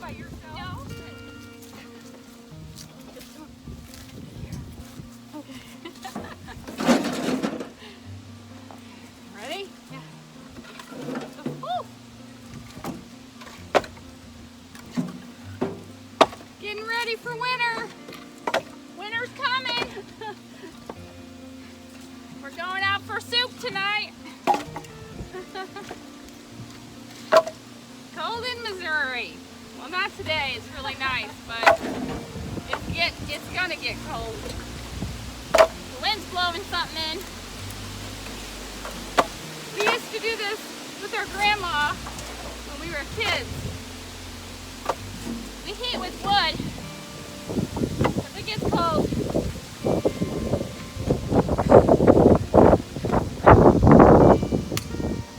all by yourself? No. Okay. Ready? Yeah. Woo. Getting ready for winter. Winter's coming. We're going out for soup tonight. Cold in Missouri. Well, not today. It's really nice, but it's gonna get cold. The wind's blowing something in. We used to do this with our grandma when we were kids. We heat with wood because it gets cold.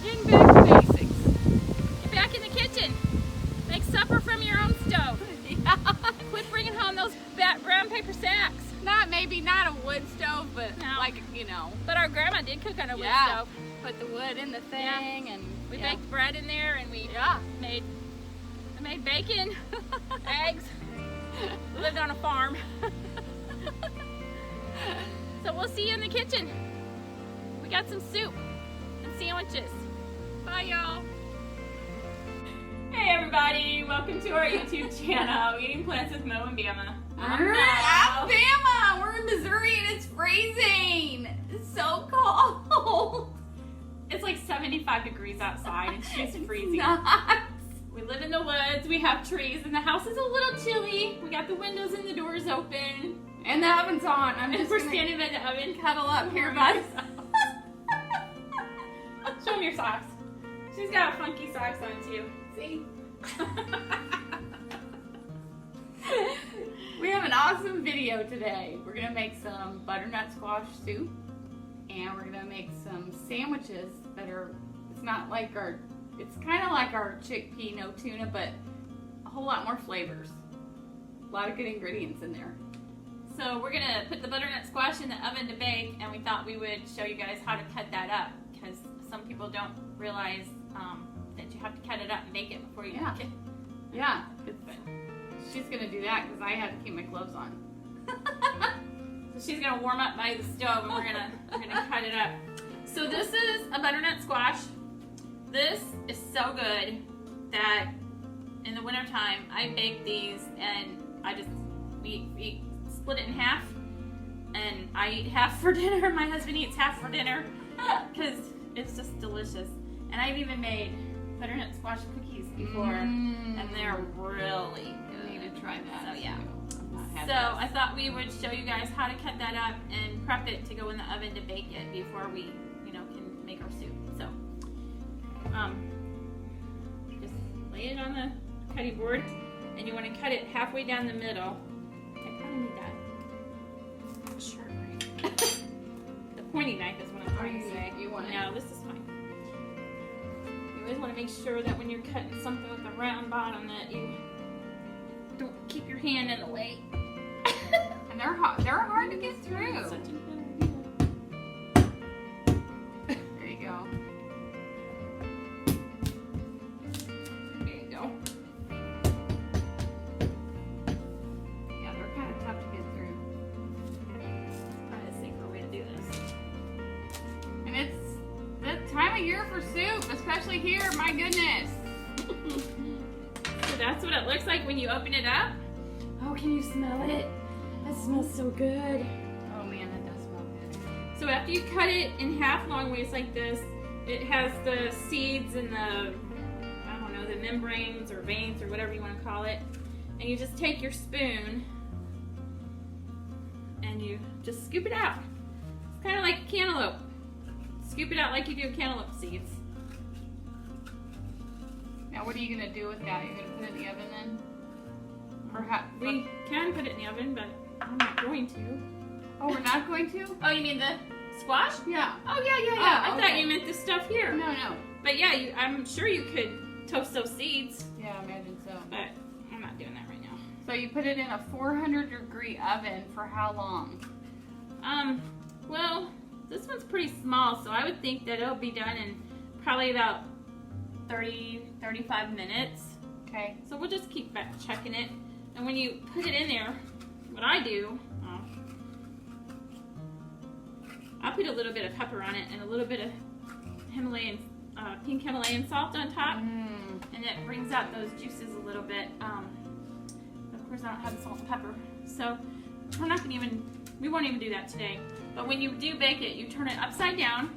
Getting back to basics. Get back in the kitchen. Make supper from your own stove. Yeah. Quit bringing home those brown paper sacks. Maybe not a wood stove, but No. like, you know. But our grandma did cook on a wood Yeah. stove. Put the wood in the thing Yeah. and We yeah. baked bread in there and we made bacon, eggs. We lived on a farm. So we'll see you in the kitchen. We got some soup and sandwiches. Bye, y'all. Hey everybody, welcome to our YouTube channel, Eating Plants with Mo and Bama. I'm Bama. We're in Missouri and it's freezing. It's so cold. It's like 75 degrees outside and she's freezing. Nuts. We live in the woods, we have trees, and the house is a little chilly. We got the windows and the doors open. And the oven's on. I'm And just we're gonna standing by the oven. cuddle up here, bud. Show them your socks. She's got funky socks on too. See? We have an awesome video today. We're gonna make some butternut squash soup, and we're gonna make some sandwiches that are, it's kind of like our chickpea no tuna, but a whole lot more flavors. A lot of good ingredients in there. So we're gonna put the butternut squash in the oven to bake, and we thought we would show you guys how to cut that up, because some people don't realize that you have to cut it up and bake it before you Yeah. cook it. Yeah, she's gonna do that because I had to keep my gloves on. So she's gonna warm up by the stove, and we're gonna cut it up. So this is a butternut squash. This is so good that in the wintertime I bake these, and we split it in half, and I eat half for dinner. My husband eats half for dinner because it's just delicious. And I've even made butternut squash cookies before, and they're really good. I need to try that. So yeah. I've So not I had thought we would show you guys how to cut that up and prep it to go in the oven to bake it before we, can make our soup. So, just lay it on the cutting board, and you want to cut it halfway down the middle. I probably need that sharp knife. The pointy knife is what I'm trying to say. You want it? No, this is fine. You always want to make sure that when you're cutting something with a round bottom that you don't keep your hand in the way. And they're hard to get through. Such a good idea. There you go. There you go. Yeah, they're kind of tough to get through. Probably a safer way to do this. And it's the time of year for soup, especially here. My goodness. So that's what it looks like when you open it up. Oh, can you smell it? That smells so good. Oh man, that does smell good. So after you cut it in half long ways like this, it has the seeds and the membranes or veins or whatever you want to call it. And you just take your spoon and you just scoop it out. It's kind of like cantaloupe. Scoop it out like you do cantaloupe seeds. Now, what are you gonna do with that? You're gonna put it in the oven then? Or We can put it in the oven, but I'm not going to. Oh, we're not going to? Oh, you mean the squash? Yeah. Oh, yeah. Oh, I thought okay. you meant the stuff here. No. But yeah, I'm sure you could toast those seeds, Yeah, I imagine so. but I'm not doing that right now. So you put it in a 400-degree oven for how long? Well, this one's pretty small, so I would think that it'll be done in probably about 30, 35 minutes. Okay. So we'll just keep checking it. And when you put it in there, what I do, I'll put a little bit of pepper on it and a little bit of pink Himalayan salt on top. And it brings out those juices a little bit. Of course, I don't have salt and pepper. So we won't even do that today. But when you do bake it, you turn it upside down,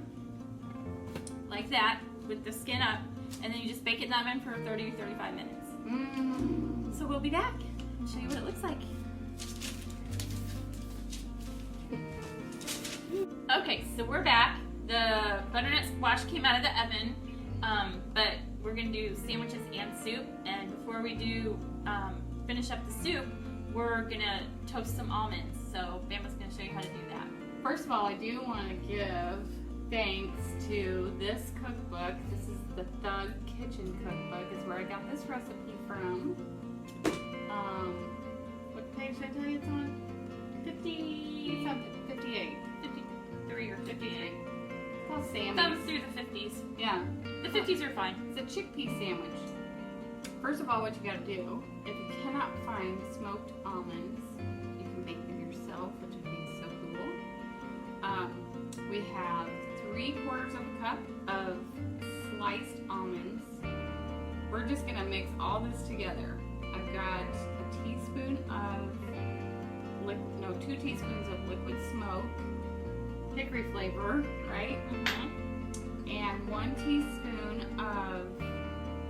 like that, with the skin up, and then you just bake it in the oven for 30 to 35 minutes. So we'll be back and show you what it looks like. Okay, so we're back. The butternut squash came out of the oven, but we're gonna do sandwiches and soup. And before we do finish up the soup, we're gonna toast some almonds. So Bama's gonna show you how to do that. First of all, I do want to give thanks to this cookbook. This is the Thug Kitchen Cookbook. Is where I got this recipe from. What page did I tell you it's on? 50 something, 58. 53 or 58. It's called Sammy's. Thumbs through the 50s. Yeah. The 50s are fine. It's a chickpea sandwich. First of all, what you gotta do, if you cannot find smoked almonds, you can make them yourself, which I think is so cool. We have 3/4 cup of sliced almonds. We're just gonna mix all this together. I've got a teaspoon of 2 teaspoons of liquid smoke, hickory flavor, right? And 1 teaspoon of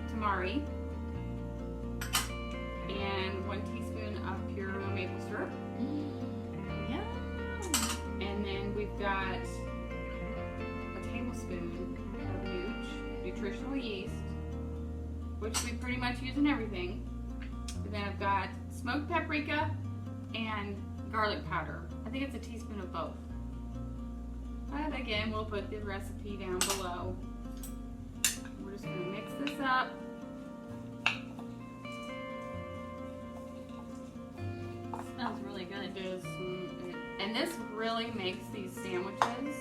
tamari, and 1 teaspoon of pure maple syrup. Yeah. And then we've got a tablespoon of nutritional yeast, which we pretty much use in everything. And then I've got smoked paprika and garlic powder. I think it's a teaspoon of both. But again, we'll put the recipe down below. We're just going to mix this up. Smells really good. And this really makes these sandwiches.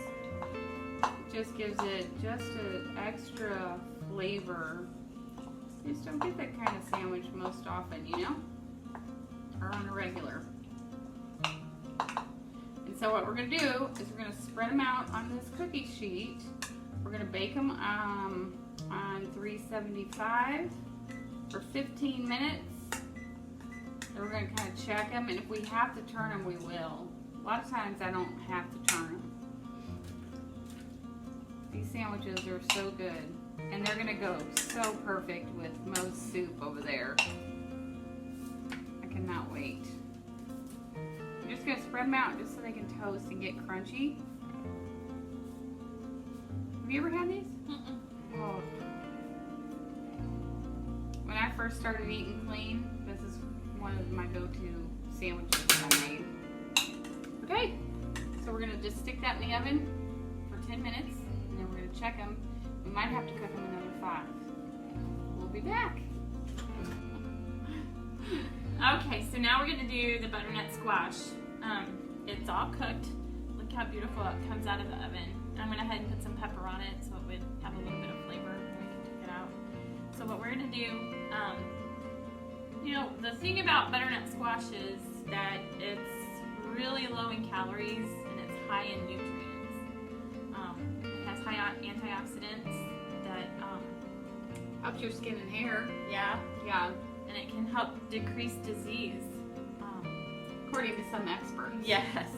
It just gives it just an extra flavor. You just don't get that kind of sandwich most often, you know? Or on a regular. And so what we're going to do is we're going to spread them out on this cookie sheet. We're going to bake them on 375 for 15 minutes. And we're going to kind of check them, and if we have to turn them, we will. A lot of times I don't have to turn them. These sandwiches are so good, and they're going to go so perfect with most soup over there. I cannot wait. I'm just going to spread them out just so they can toast and get crunchy. Have you ever had these? Oh. When I first started eating clean, this is one of my go-to sandwiches that I made. Okay, so we're gonna just stick that in the oven for 10 minutes, and then we're gonna check them. We might have to cook them another 5. We'll be back. Okay, so now we're gonna do the butternut squash. It's all cooked. Look how beautiful it comes out of the oven. I'm gonna go ahead and put some pepper on it so it would have a little bit of flavor when we can take it out. So what we're gonna do, you know, the thing about butternut squash is that it's really low in calories and it's high in nutrients. It has high antioxidants that helps your skin and hair. Yeah, And it can help decrease disease. according to some experts. Yes.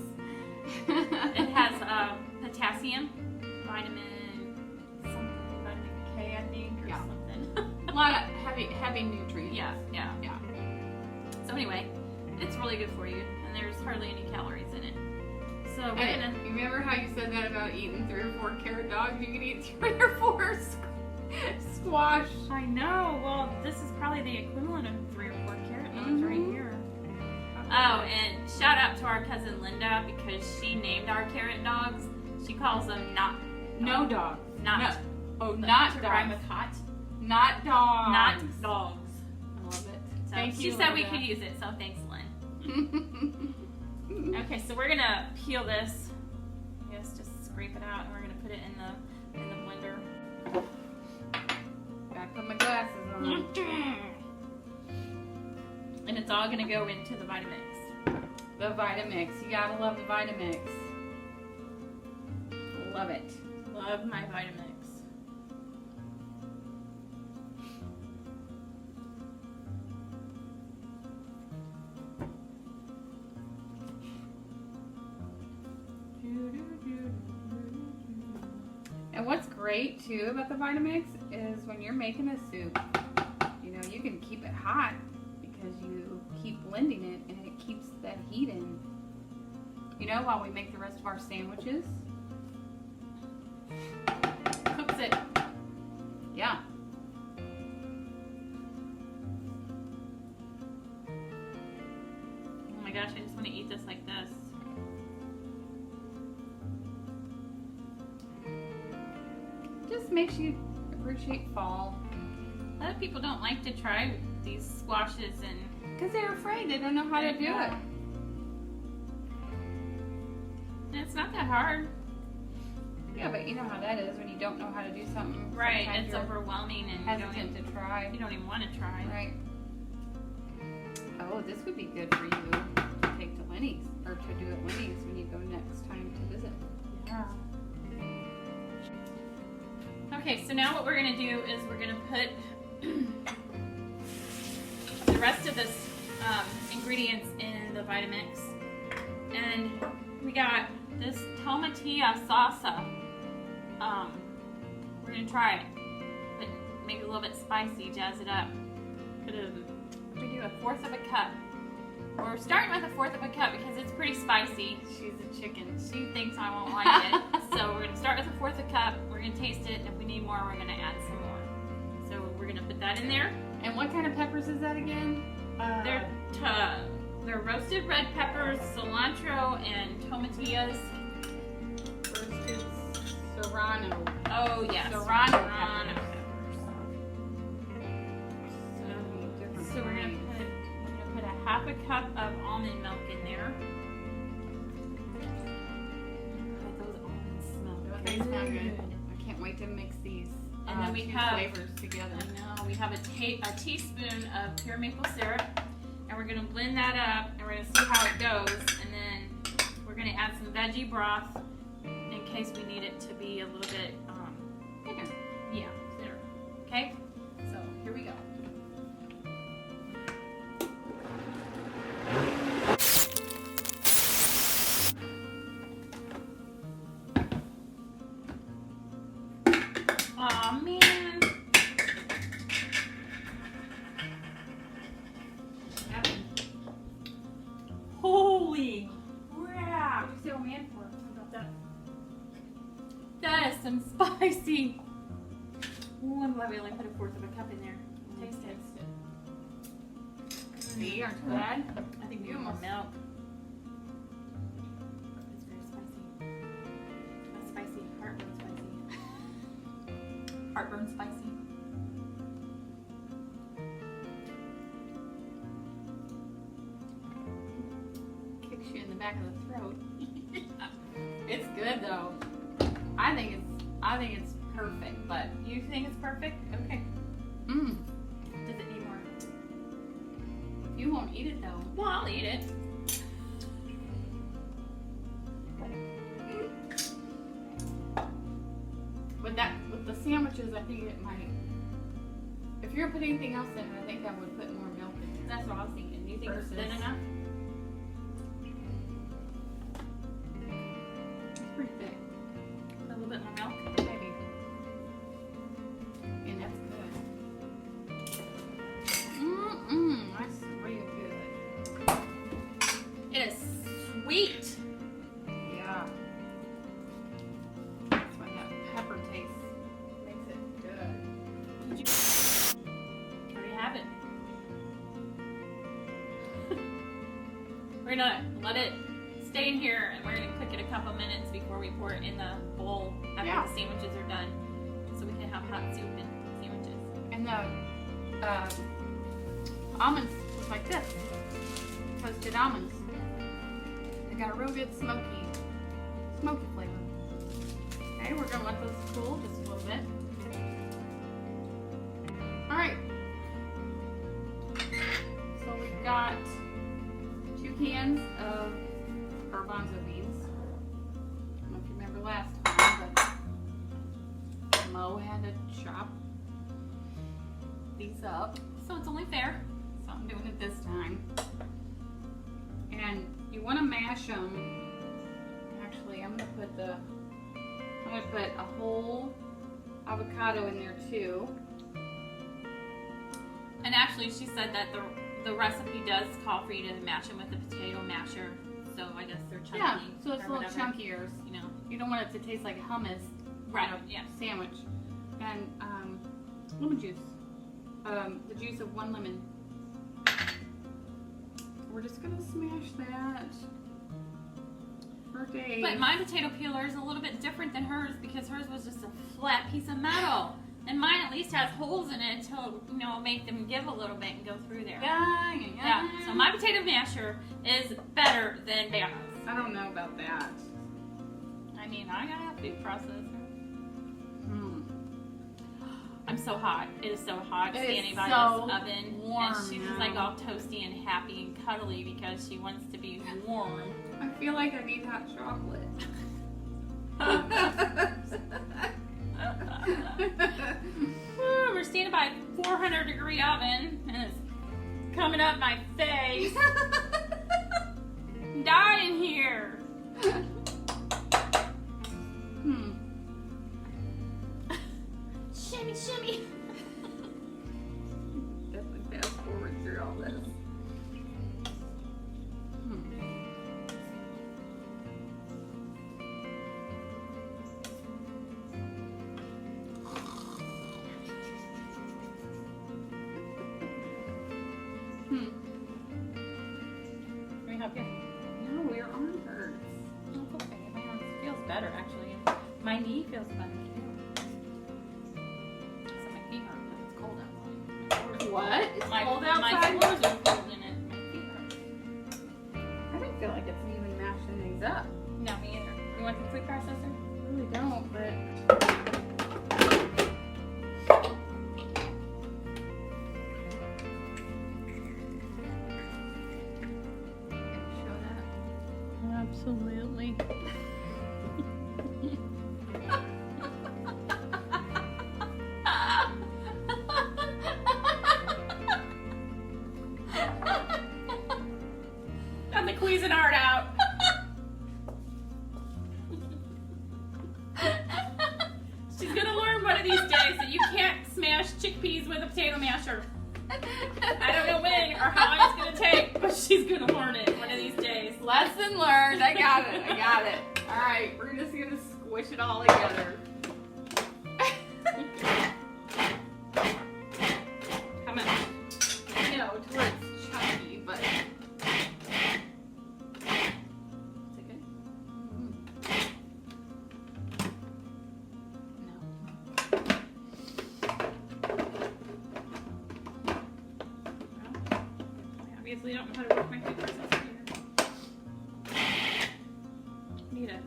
It has potassium, vitamin K, I think, or something. A lot of heavy nutrients. Yeah. So anyway, it's really good for you, and there's hardly any calories in it. So we're gonna. You remember how you said that about eating 3 or 4 carrot dogs? You could eat 3 or 4 squash. I know. Well, this is probably the equivalent of 3 or 4 carrot dogs right here. Oh, and shout out to our cousin Linda because she named our carrot dogs. She calls them not dogs. Not dogs. Rhyme with hot. Not dogs. Not dogs. I love it. So Thank she you, said we Linda. could use it, so thanks, Lynn. Okay, so we're gonna peel this. Yes, just scrape it out, and we're gonna put it in the blender. Gotta put my glasses on. And it's all gonna go into the Vitamix. The Vitamix. You gotta love the Vitamix. Love it. Love my Vitamix. And what's great too about the Vitamix is when you're making a soup, you know, you can keep it hot because you keep blending it and it keeps that heat in. You know, while we make the rest of our sandwiches. Cooks it. Yeah. Oh my gosh, I just want to eat this like this. Just makes you appreciate fall. A lot of people don't like to try these squashes and Because they're afraid. They don't know how to do it. and it's not that hard. Yeah, but you know how that is when you don't know how to do something. Right, sometimes it's you're overwhelming and hesitant to try. you don't even want to try. Right. Oh, this would be good for you to take to Lenny's or to do at Lenny's when you go next time to visit. Yeah. Okay, so now what we're gonna do is we're gonna put the rest of this ingredients in the Vitamix, and we got this tomatillo salsa. We're gonna try it, but make it a little bit spicy, jazz it up. We do 1/4 of a cup. We're starting with 1/4 of a cup because it's pretty spicy. She's a chicken. She thinks I won't like it. So we're gonna start with 1/4 a cup. We're gonna taste it, and if we need more, we're gonna add some more. So we're gonna put that in there. And what kind of peppers is that again? They're roasted red peppers, cilantro, and tomatillos. roasted serrano. Oh yes, Serrano peppers. So we're gonna put a 1/2 cup of almond milk in there. God, those almonds smell They smell good. I can't wait to mix these And then we two have flavors together. I know, we have a teaspoon of pure maple syrup, and we're gonna blend that up, and we're gonna see how it goes, and then we're gonna add some veggie broth in case we need it to be a little bit, Thicker. yeah, thinner. Okay, so here we go. Aw, man. Holy crap. What did you say, oh man, for? How about that? That is some spicy. Ooh, I'm glad we only put 1/4 of a cup in there. Taste it. See, aren't you glad? I think we You need more almost- milk. It's very spicy. That's spicy. Heartburn spicy. Heartburn spicy. Kicks you in the back of the throat. It's good though. I think it's perfect, but You think it's perfect? Okay. does Does it need more? you won't eat it though. Well, I'll eat it. With the sandwiches, I think it might. If you're putting anything else in it, I think I would put more milk in it. That's what I was thinking. Do you think it's thin Versus- enough? It's pretty thick, A little bit more milk? maybe. And that's good. That's real good. It is sweet. Yeah. That's why that pepper taste makes it good. There you have it. We're gonna let it stay in here, and we're gonna cook it a couple minutes before we pour it in the bowl after Yeah. the sandwiches are done, so we can have hot soup and sandwiches. And the almonds look like this. Toasted almonds. They got a real good smoky flavor. Okay, we're gonna let those cool just a little bit. All right. So we've got got 2 cans of garbanzo beans. I don't know if you remember last time, but Mo had to chop these up. So it's only fair. So I'm doing it this time. And you want to mash them. Actually, I'm gonna put a whole avocado in there too. And actually, she said that the recipe does call for you to mash them with a potato masher. So I guess they're chunky. Yeah, so it's a or little whatever, chunkier. You know. You don't want it to taste like hummus Right. on a Yeah. sandwich. And lemon juice. The juice of 1 lemon. We're just gonna smash that for days. But my potato peeler is a little bit different than hers because hers was just a flat piece of metal. And mine at least has holes in it to, you know, make them give a little bit and go through there. Yeah. So my potato masher is better than Bama's. I don't know about that. I mean, I got a food processor. I'm so hot. It is so hot It standing is by so this oven. warm And she's now. like all toasty and happy and cuddly because she wants to be warm. I feel like I need hot chocolate. We're standing by a 400-degree oven and it's coming up my face. I'm dying here. Shimmy, shimmy. Definitely fast forward through all this. Can we help you? No, your arm hurts. That's okay. My arm feels better actually. My knee feels better too. So my feet hurt because it's cold outside. What? It's My, cold my outside? floors are cold in it. My feet hurt. I don't feel like it's even mashing things up. No, me either. You want the food processor? I really don't, but... Show that. Absolutely. Got the Cuisinart out. She's gonna learn one of these days that you can't smash chickpeas with a potato masher. I don't know when or how long it's gonna take, but she's gonna learn it one of these days. Lesson learned. I got it. I got it. All right, we're just gonna squish it all together. How much? You know, to where it's chunky, but. Is it good? No. I obviously don't know how to work my food processor either. Need it.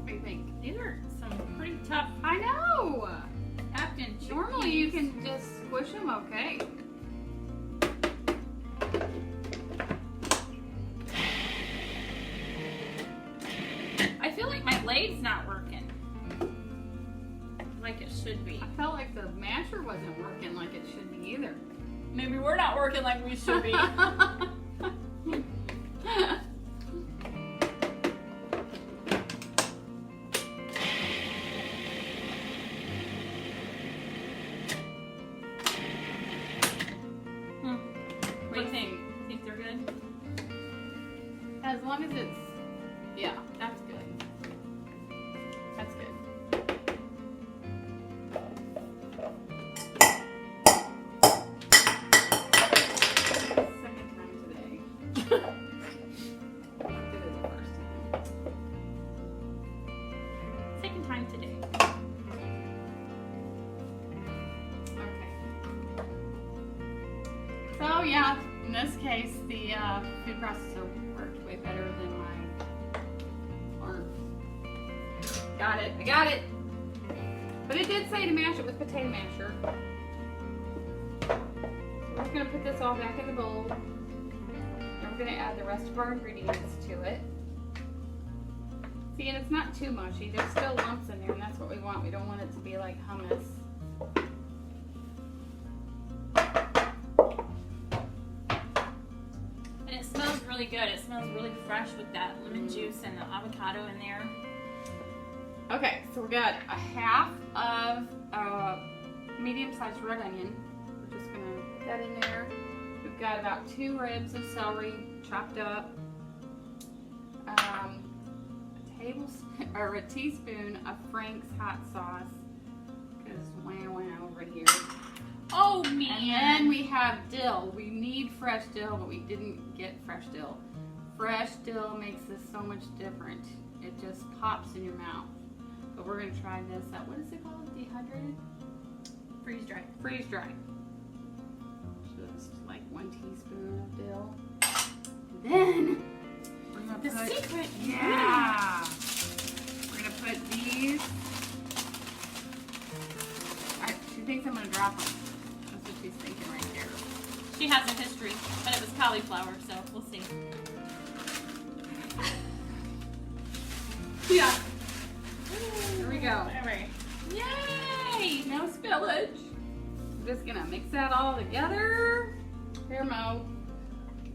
What do you think? These are some pretty tough I know. Captain chickpeas. Normally you can just squish them okay. I feel like my lade's not working like it should be. I felt like the masher wasn't working like it should be either. Maybe we're not working like we should be. What do you think? Think they're good? As long as it's, yeah, that's good. That's good. Second time today. I did it the first yeah, in this case, the food processor worked way better than my arm. Got it, I got it. But it did say to mash it with potato masher. So we're just gonna put this all back in the bowl. And we're gonna add the rest of our ingredients to it. See, and it's not too mushy. There's still lumps in there, and that's what we want. We don't want it to be like hummus. And it smells really good. It smells really fresh with that lemon juice and the avocado in there. Okay, so we got a half of a medium-sized red onion. We're just gonna put that in there. We've got about 2 ribs of celery chopped up. A teaspoon of Frank's hot sauce. Because wow over here. Oh man! And then we have dill. We need fresh dill, but we didn't get fresh dill. Fresh dill makes this so much different. It just pops in your mouth. But we're gonna try this. What is it called? Dehydrated? Freeze dry. Freeze dry. Just like 1 teaspoon of dill. And then we're gonna The put, secret. yeah. We're gonna put these. Alright, she thinks I'm gonna drop them. That's what she's thinking right there. She has a history, but it was cauliflower, so we'll see. Yeah. Here we go. Alright. Yay! No spillage. I'm just gonna mix that all together. Here, Mo.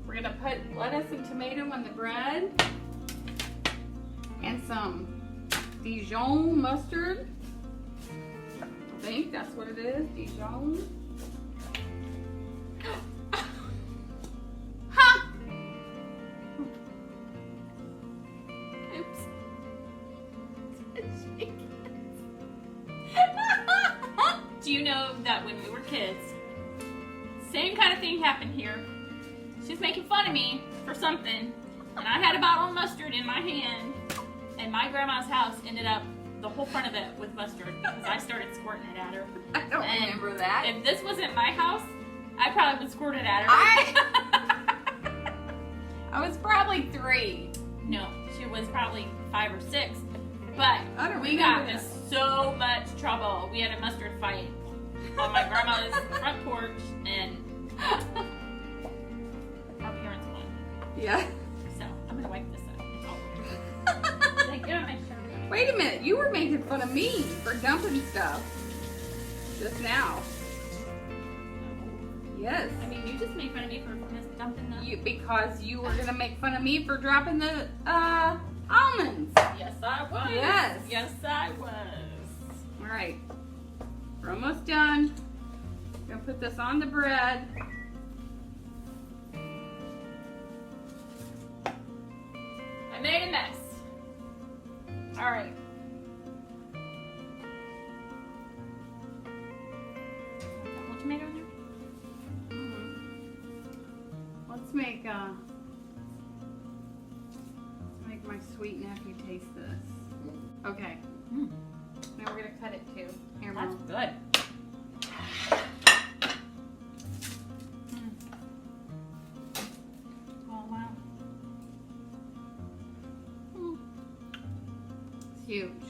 We're gonna put lettuce and tomato on the bread. And some Dijon mustard. I think that's what it is. Dijon. Ha! Oops. Do you know that when we were kids, same kind of thing happened here? She's making fun of me for something, and I had a bottle of mustard in my hand, and my grandma's house ended up the whole front of it with mustard because I started squirting it at her. I don't remember that. If this wasn't my house, I probably would squirt it at her. I was probably 3. No, she was probably 5 or 6. But I don't we got remember in that. so much trouble. We had a mustard fight on my grandma's front porch, and our parents won. Yeah. So I'm gonna wipe this up. It's all over. Like, get on my shirt. Wait a minute. You were making fun of me for dumping stuff just now. Yes. I mean, you just made fun of me for dumping them. Because you were gonna make fun of me for dropping the almonds. Yes, I was. Yes. Yes, I was. All right. We're almost done. Gonna put this on the bread. I made a mess. All right. Double tomato in there? Let's make my sweet nephew taste this. Okay. Mm. Now we're gonna cut it too. Here, That's Mom. good. Oh, wow. It's huge.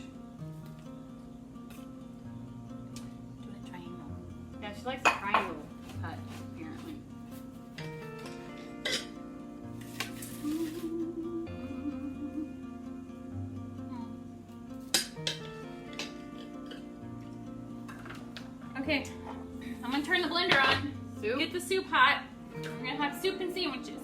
Do a triangle. Yeah, she likes a triangle cut, apparently. Okay, I'm gonna turn the blender on. Soup? Get the soup hot. We're gonna have soup and sandwiches.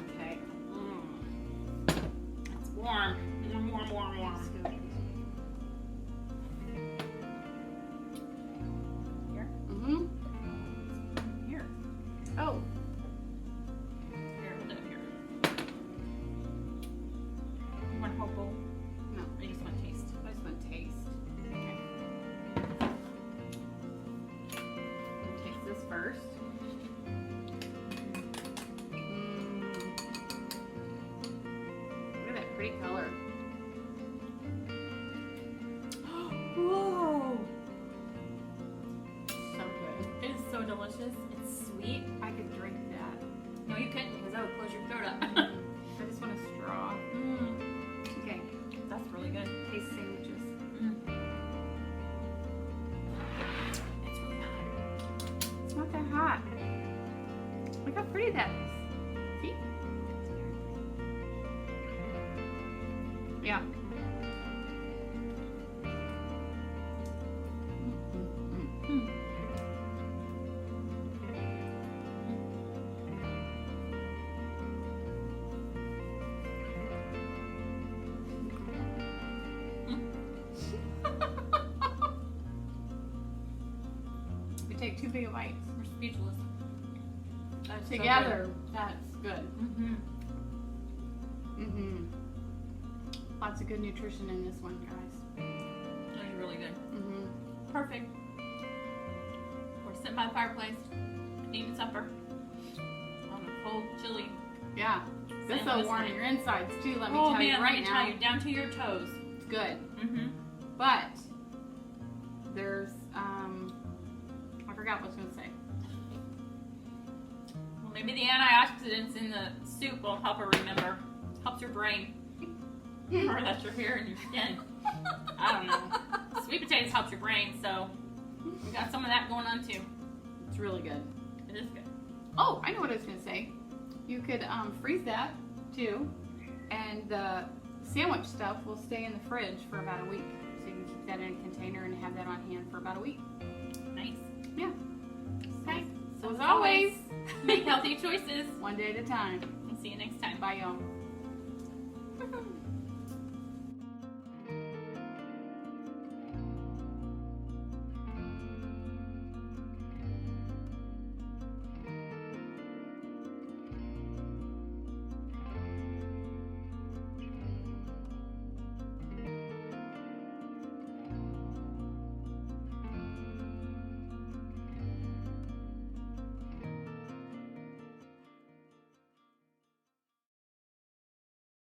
Okay. It's warm. Warm. Scoop. Here? Mm-hmm. Here. Oh. Here, hold it up here. You want a whole bowl? No. Or you just want to taste? I just want to taste. Okay. I'll taste this first. Look at that pretty color. Whoa. delicious. It's sweet. I could drink that. No, you couldn't because that would close your throat up. I just want a straw. Okay, That's really good. taste sandwiches. It's really hot. It's not that hot. Look how pretty that is. See? Yeah. We take 2 big bites. We're speechless. That's Together, that's good. So Mm-hmm. Lots of good nutrition in this one, guys. good. That's really good. Mm-hmm. Perfect. We're sitting by the fireplace, eating supper on a cold, chilly. Yeah. This will Sandwich warm night. your insides too, let me Oh tell you man, right let me now. tell you, down to your toes. It's good. But But there's I forgot what I was gonna say. well, maybe the antioxidants in the soup will help her remember. Helps your brain. Or that's your hair and your skin. I don't know. Sweet potatoes helps your brain, so we got some of that going on too. It's really good. It is good. Oh, I know what I was gonna say. You could freeze that too, and the sandwich stuff will stay in the fridge for about a week. So you can keep that in a container and have that on hand for about a week. Nice. Yeah. Okay. So as always, make healthy choices. one day at a time. And see you next time. Bye, y'all.